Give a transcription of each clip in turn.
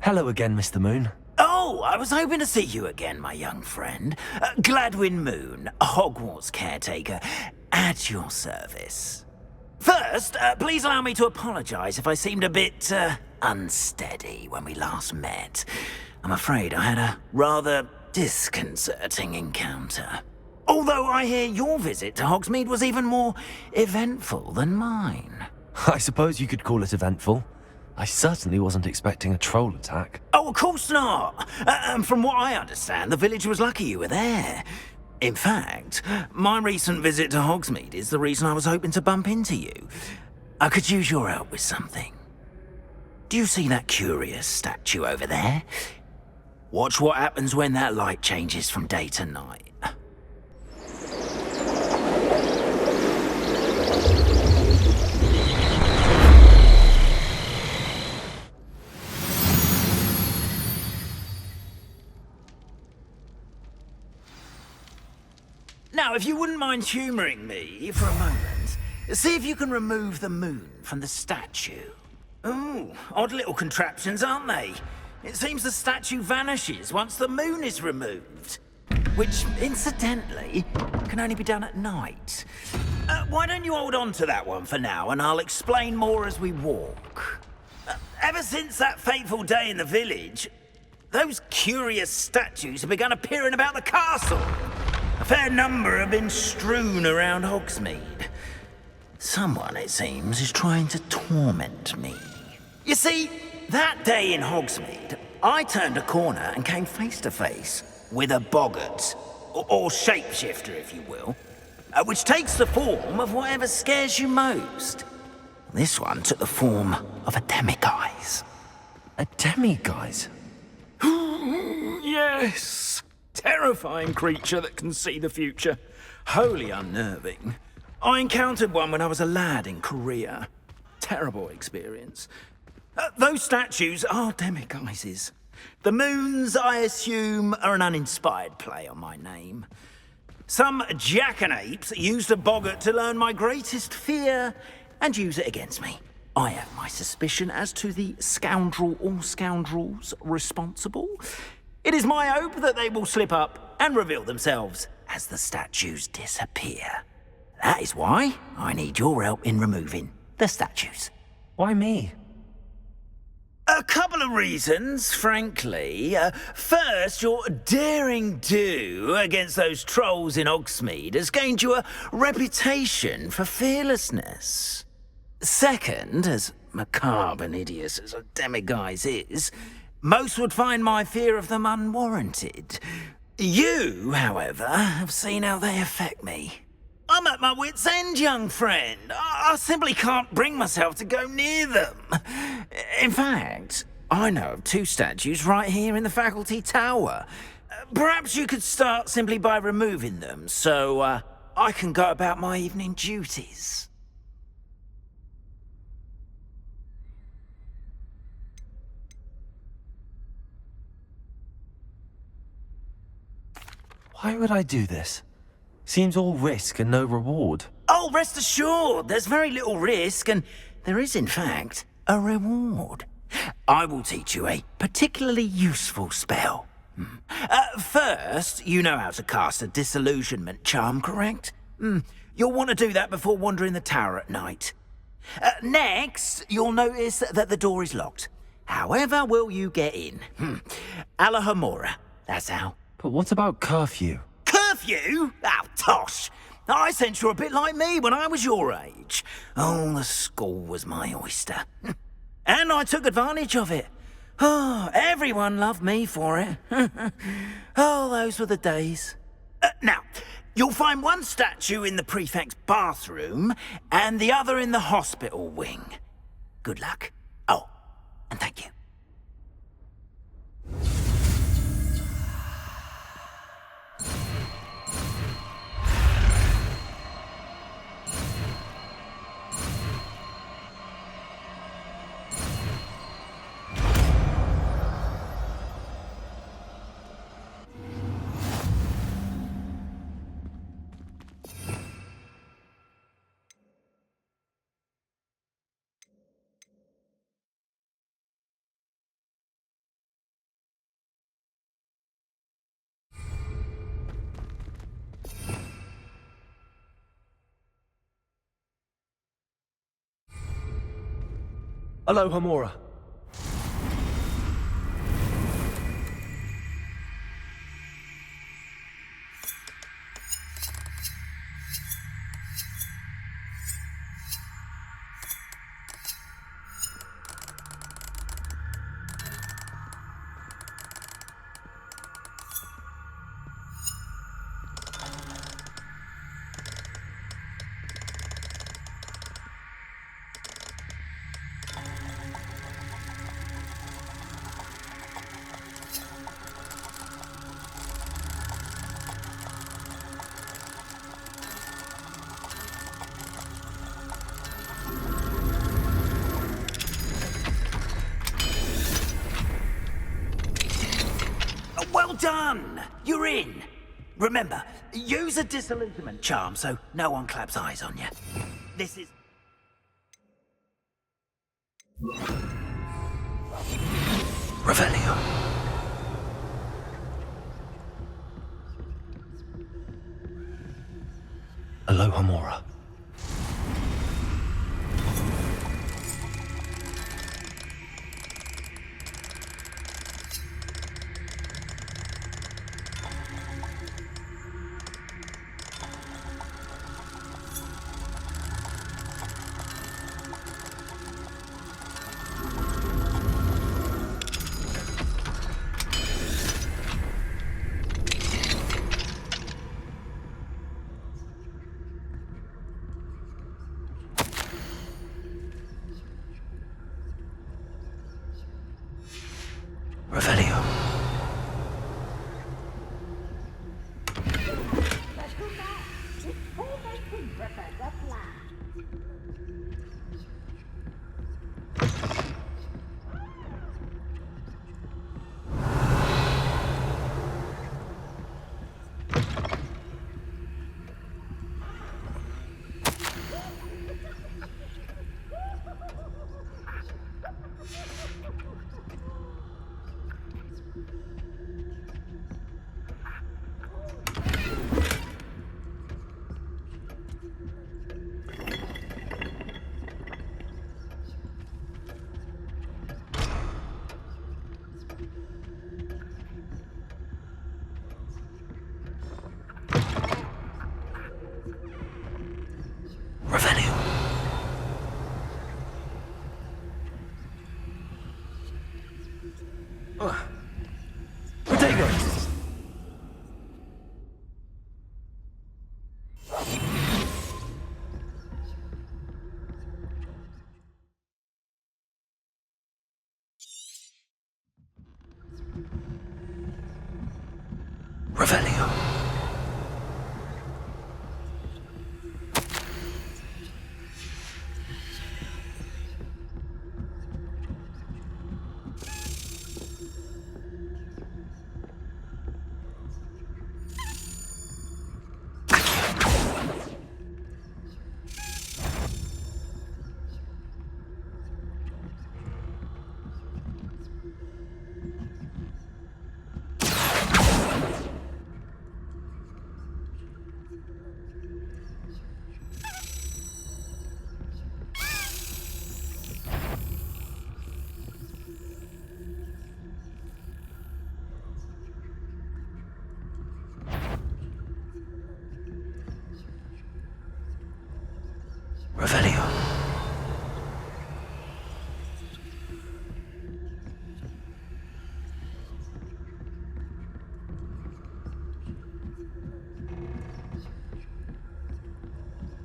Hello again, Mr. Moon. Oh, I was hoping to see you again, my young friend. Gladwin Moon, Hogwarts caretaker, at your service. First, please allow me to apologize if I seemed a bit, unsteady when we last met. I'm afraid I had a rather disconcerting encounter. Although I hear your visit to Hogsmeade was even more eventful than mine. I suppose you could call it eventful. I certainly wasn't expecting a troll attack. Oh, of course not. And from what I understand, the village was lucky you were there. In fact, my recent visit to Hogsmeade is the reason I was hoping to bump into you. I could use your help with something. Do you see that curious statue over there? Watch what happens when that light changes from day to night. Now, if you wouldn't mind humouring me for a moment, see if you can remove the moon from the statue. Ooh, odd little contraptions, aren't they? It seems the statue vanishes once the moon is removed. Which, incidentally, can only be done at night. Why don't you hold on to that one for now, and I'll explain more as we walk. Ever since that fateful day in the village, those curious statues have begun appearing about the castle. A fair number have been strewn around Hogsmeade. Someone, it seems, is trying to torment me. You see, that day in Hogsmeade, I turned a corner and came face to face with a boggart, or shapeshifter, if you will, which takes the form of whatever scares you most. This one took the form of a demiguise. A demiguise? Yes! Terrifying creature that can see the future. Wholly unnerving. I encountered one when I was a lad in Korea. Terrible experience. Those statues are demiguises. The moons, I assume, are an uninspired play on my name. Some jackanapes used a boggart to learn my greatest fear and use it against me. I have my suspicion as to the scoundrel or scoundrels responsible. It is my hope that they will slip up and reveal themselves as the statues disappear. That is why I need your help in removing the statues. Why me? A couple of reasons, frankly. First, your daring do against those trolls in Hogsmeade has gained you a reputation for fearlessness. Second, as macabre and hideous as a demiguise is, most would find my fear of them unwarranted. You, however, have seen how they affect me. I'm at my wit's end, young friend. I simply can't bring myself to go near them. In fact, I know of two statues right here in the faculty tower. Perhaps you could start simply by removing them, so I can go about my evening duties. Why would I do this? Seems all risk and no reward. Oh, rest assured, there's very little risk, and there is, in fact, a reward. I will teach you a particularly useful spell. First, you know how to cast a disillusionment charm, correct? You'll want to do that before wandering the tower at night. Next, you'll notice that the door is locked. However will you get in? Alahomora, that's how. But what about curfew? Curfew? Oh, tosh. I sense you're a bit like me when I was your age. Oh, the school was my oyster. And I took advantage of it. Oh, everyone loved me for it. Oh, those were the days. Now, you'll find one statue in the prefect's bathroom and the other in the hospital wing. Good luck. Oh, and thank you. Aloha Mora. Well done! You're in! Remember, use a disillusionment charm so no one claps eyes on you. This is... Revelio. Aloha Mora. Revelio. Revelio. Potato. Revelio. Revelio.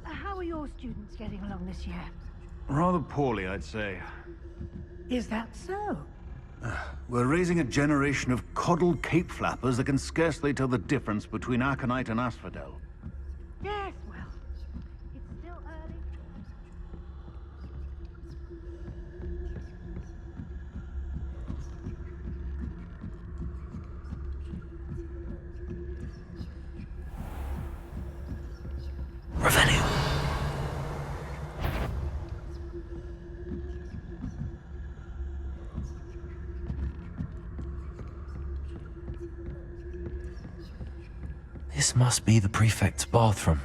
How are your students getting along this year? Rather poorly, I'd say. Is that so? We're raising a generation of coddled cape flappers that can scarcely tell the difference between Aconite and Asphodel. Yes, well, it's still early. Revelio. This must be the prefect's bathroom.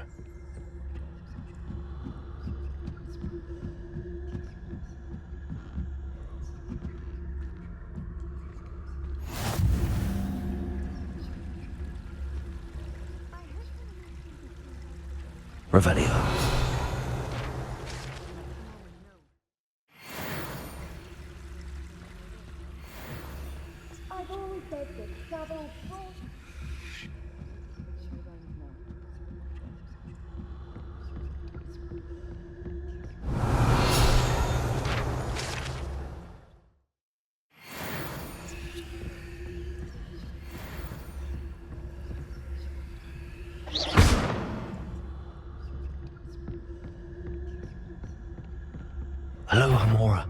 Revelio. I've always said that double broad. Hello, Hamora.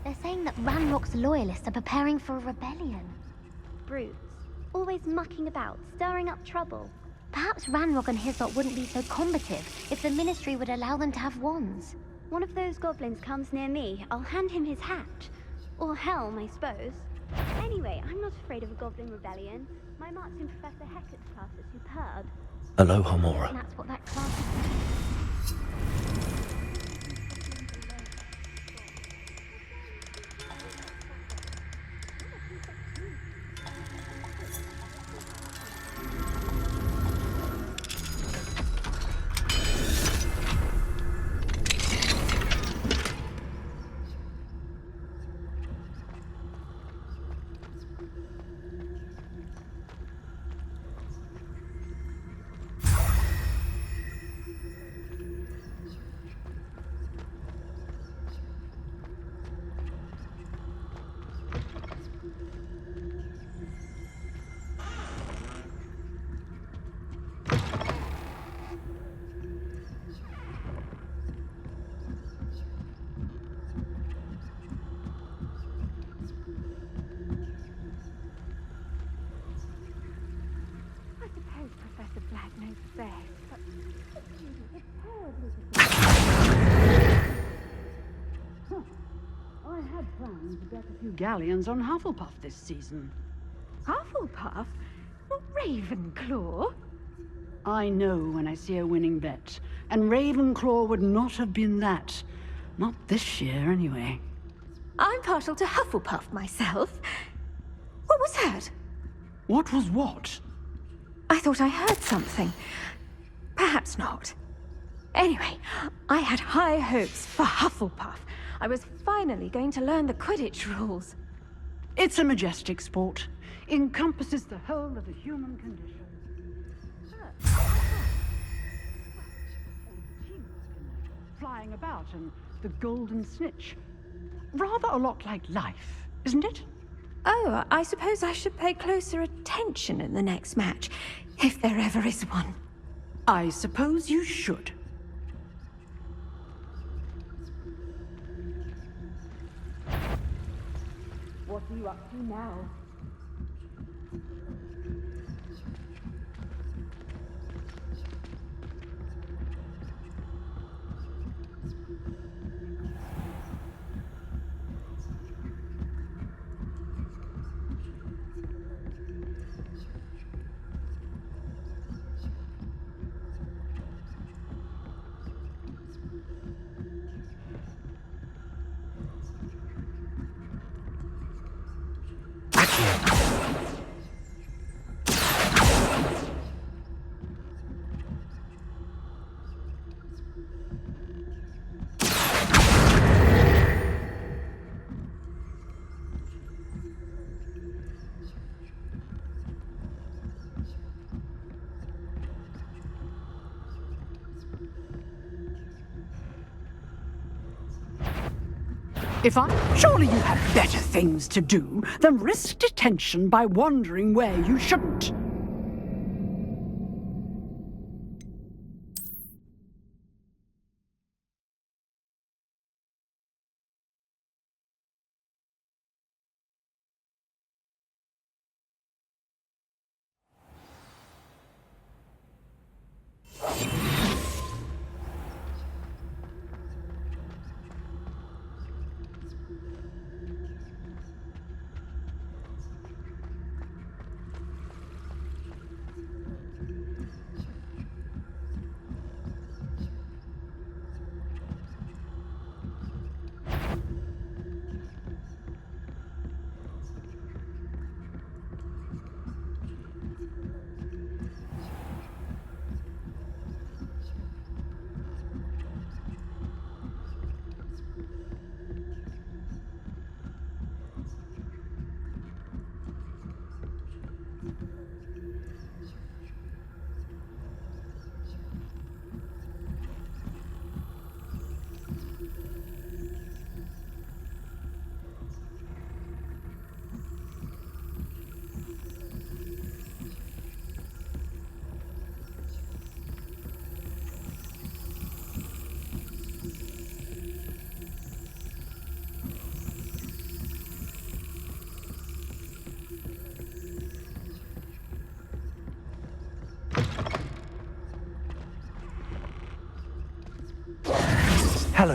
They're saying that Ranrock's loyalists are preparing for a rebellion. Brutes, always mucking about, stirring up trouble. Perhaps Ranrock and his lot wouldn't be so combative if the Ministry would allow them to have wands. One of those goblins comes near me, I'll hand him his hat. Or helm, I suppose. Anyway, I'm not afraid of a goblin rebellion. My marks in Professor Hector's class are superb. Hello, Hamora. And that's what that class is. I suppose Professor Black knows best, but it's terribly I had planned to bet a few galleons on Hufflepuff this season. Hufflepuff? Not Ravenclaw? I know when I see a winning bet, and Ravenclaw would not have been that. Not this year, anyway. I'm partial to Hufflepuff myself. What was that? What was what? I thought I heard something. Perhaps not. Anyway, I had high hopes for Hufflepuff. I was finally going to learn the Quidditch rules. It's a majestic sport. Encompasses the whole of the human condition. Flying about and the golden snitch. Rather a lot like life, isn't it? Oh, I suppose I should pay closer attention in the next match, if there ever is one. I suppose you should. What are you up to now? Surely you have better things to do than risk detention by wandering where you shouldn't.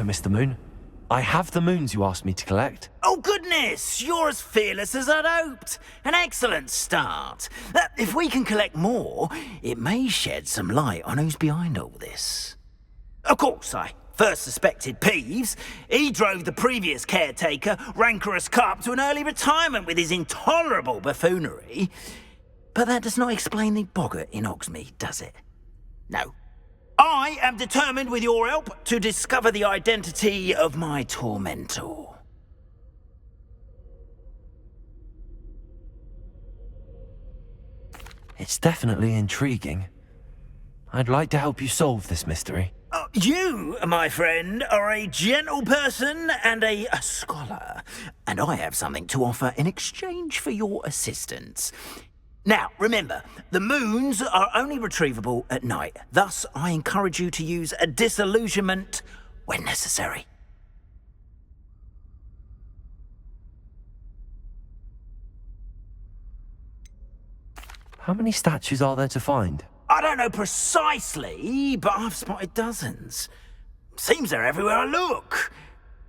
Mr. Moon. I have the moons you asked me to collect. Oh, goodness! You're as fearless as I'd hoped. An excellent start. If we can collect more, it may shed some light on who's behind all this. Of course, I first suspected Peeves. He drove the previous caretaker, Rancorous Carp, to an early retirement with his intolerable buffoonery. But that does not explain the boggart in Hogsmeade, does it? No. I am determined, with your help, to discover the identity of my tormentor. It's definitely intriguing. I'd like to help you solve this mystery. You, my friend, are a gentle person and a scholar, and I have something to offer in exchange for your assistance. Now, remember, the moons are only retrievable at night. Thus, I encourage you to use a disillusionment when necessary. How many statues are there to find? I don't know precisely, but I've spotted dozens. Seems they're everywhere I look.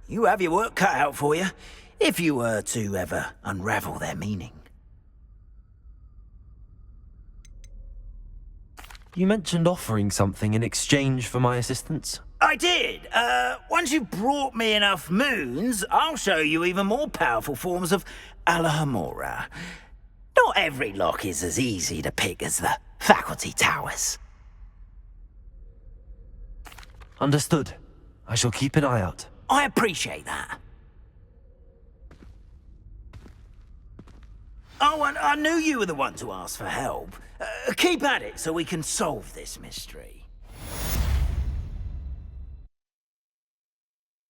You have your work cut out for you, if you were to ever unravel their meaning. You mentioned offering something in exchange for my assistance. I did. Once you've brought me enough moons, I'll show you even more powerful forms of Alohomora. Not every lock is as easy to pick as the faculty towers. Understood. I shall keep an eye out. I appreciate that. Oh, and I knew you were the one to ask for help. Keep at it so we can solve this mystery.